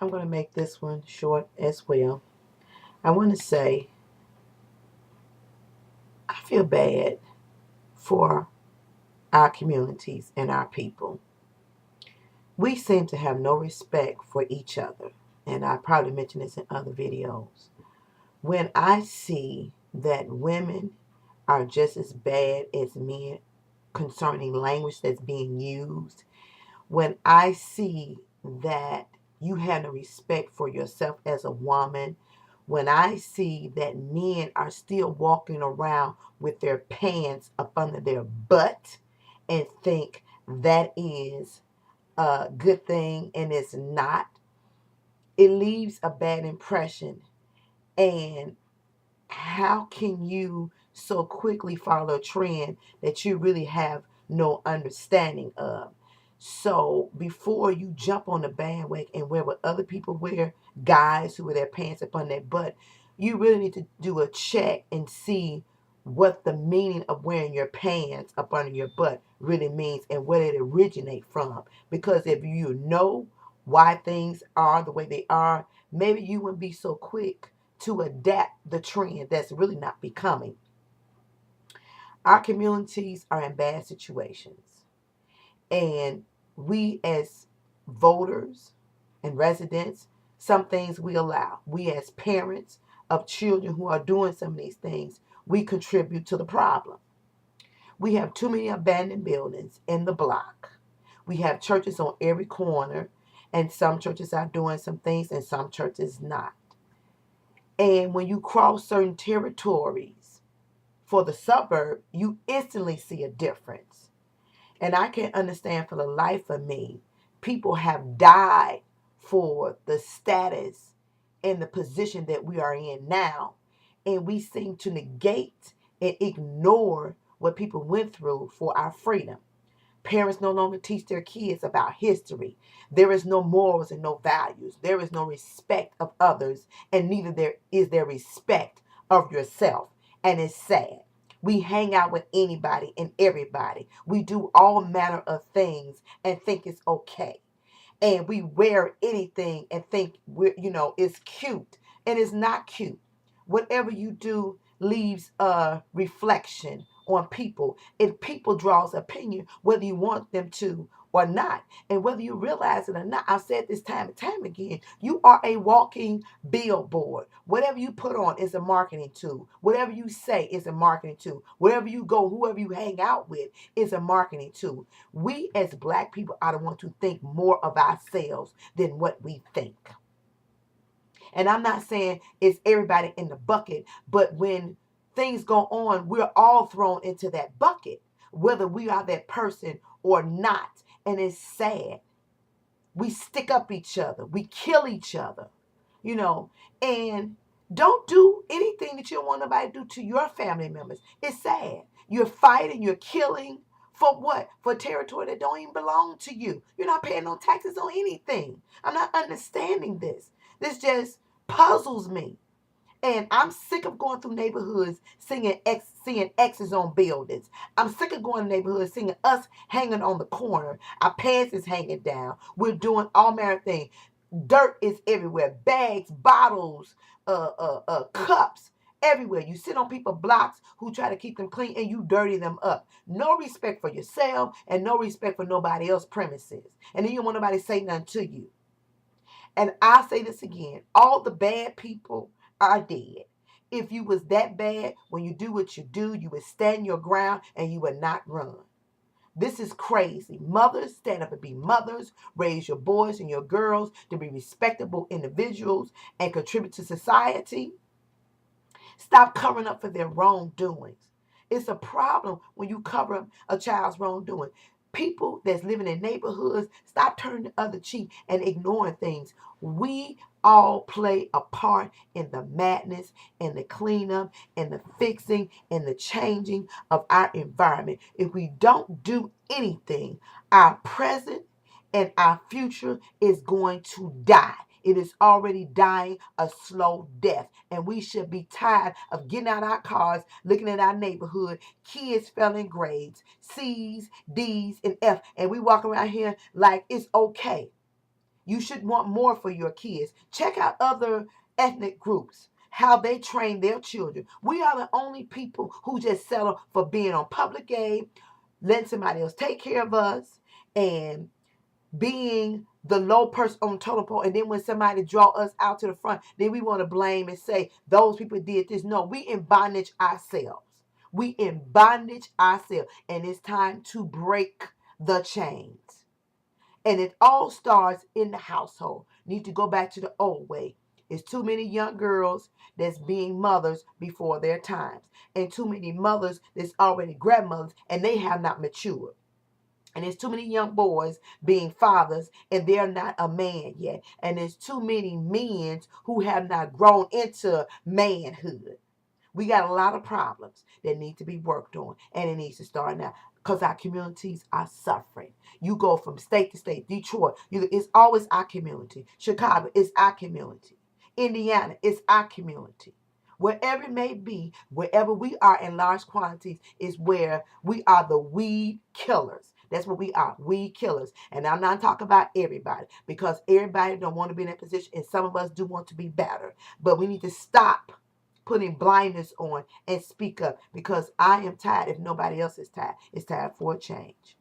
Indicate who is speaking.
Speaker 1: I'm going to make this one short as well. I want to say I feel bad for our communities and our people. We seem to have no respect for each other. And I probably mentioned this in other videos. When I see that women are just as bad as men concerning language that's being used, when I see that you have no respect for yourself as a woman, when I see that men are still walking around with their pants up under their butt and think that is a good thing and it's not, it leaves a bad impression. And how can you so quickly follow a trend that you really have no understanding of? So before you jump on the bandwagon and wear what other people wear, guys who wear their pants up on their butt, you really need to do a check and see what the meaning of wearing your pants up under your butt really means and where it originate from. Because if you know why things are the way they are, maybe you wouldn't be so quick to adapt the trend that's really not becoming. Our communities are in bad situations. And we as voters and residents, some things we allow. We as parents of children who are doing some of these things, we contribute to the problem. We have too many abandoned buildings in the block. We have churches on every corner, and some churches are doing some things and some churches not. And when you cross certain territories for the suburb, you instantly see a difference. And I can't understand for the life of me, people have died for the status and the position that we are in now. And we seem to negate and ignore what people went through for our freedom. Parents no longer teach their kids about history. There is no morals and no values. There is no respect of others, and neither there is there respect of yourself. And it's sad. We hang out with anybody and everybody. We do all manner of things and think it's okay. And we wear anything and think it's cute. And it's not cute. Whatever you do leaves a reflection on people. And people draws opinion whether you want them to or not. And whether you realize it or not, I've said this time and time again, you are a walking billboard. Whatever you put on is a marketing tool. Whatever you say is a marketing tool. Wherever you go, whoever you hang out with is a marketing tool. We as black people are the ones to think more of ourselves than what we think. And I'm not saying it's everybody in the bucket, but when things go on, we're all thrown into that bucket, whether we are that person or not. And it's sad. We stick up each other, we kill each other, you know, and don't do anything that you don't want nobody to do to your family members. It's sad. You're fighting, you're killing for what? For territory that don't even belong to you. You're not paying no taxes on anything. I'm not understanding this. This just puzzles me. And I'm sick of going through neighborhoods seeing X's on buildings. I'm sick of going to neighborhoods seeing us hanging on the corner. Our pants is hanging down. We're doing all manner of things. Dirt is everywhere. Bags, bottles, cups, everywhere. You sit on people's blocks who try to keep them clean and you dirty them up. No respect for yourself and no respect for nobody else's premises. And then you don't want nobody to say nothing to you. And I say this again, all the bad people are dead. If you was that bad, when you do what you do, you would stand your ground and you would not run. This is crazy. Mothers, stand up and be mothers. Raise your boys and your girls to be respectable individuals and contribute to society. Stop covering up for their wrongdoings. It's a problem when you cover up a child's wrongdoing. People that's living in neighborhoods, stop turning the other cheek and ignoring things. We all play a part in the madness and the cleanup and the fixing and the changing of our environment. If we don't do anything, our present and our future is going to die. It is already dying a slow death. And we should be tired of getting out our cars, looking at our neighborhood, kids failing grades, C's, D's, and F. And we walk around here like it's okay. You should want more for your kids. Check out other ethnic groups, how they train their children. We are the only people who just settle for being on public aid, letting somebody else take care of us, and being the low person on totem pole. And then when somebody draw us out to the front, then we want to blame and say those people did this. No, we in bondage ourselves. We in bondage ourselves. And it's time to break the chains. And it all starts in the household. Need to go back to the old way. It's too many young girls that's being mothers before their times, and too many mothers that's already grandmothers and they have not matured. And there's too many young boys being fathers and they're not a man yet. And there's too many men who have not grown into manhood. We got a lot of problems that need to be worked on, and it needs to start now because our communities are suffering. You go from state to state. Detroit, it's always our community. Chicago, it's our community. Indiana, it's our community. Wherever it may be, wherever we are in large quantities is where we are the weed killers. That's what we are, weed killers. And I'm not talking about everybody because everybody don't want to be in that position, and some of us do want to be better. But we need to stop putting blindness on and speak up because I am tired if nobody else is tired. It's time for a change.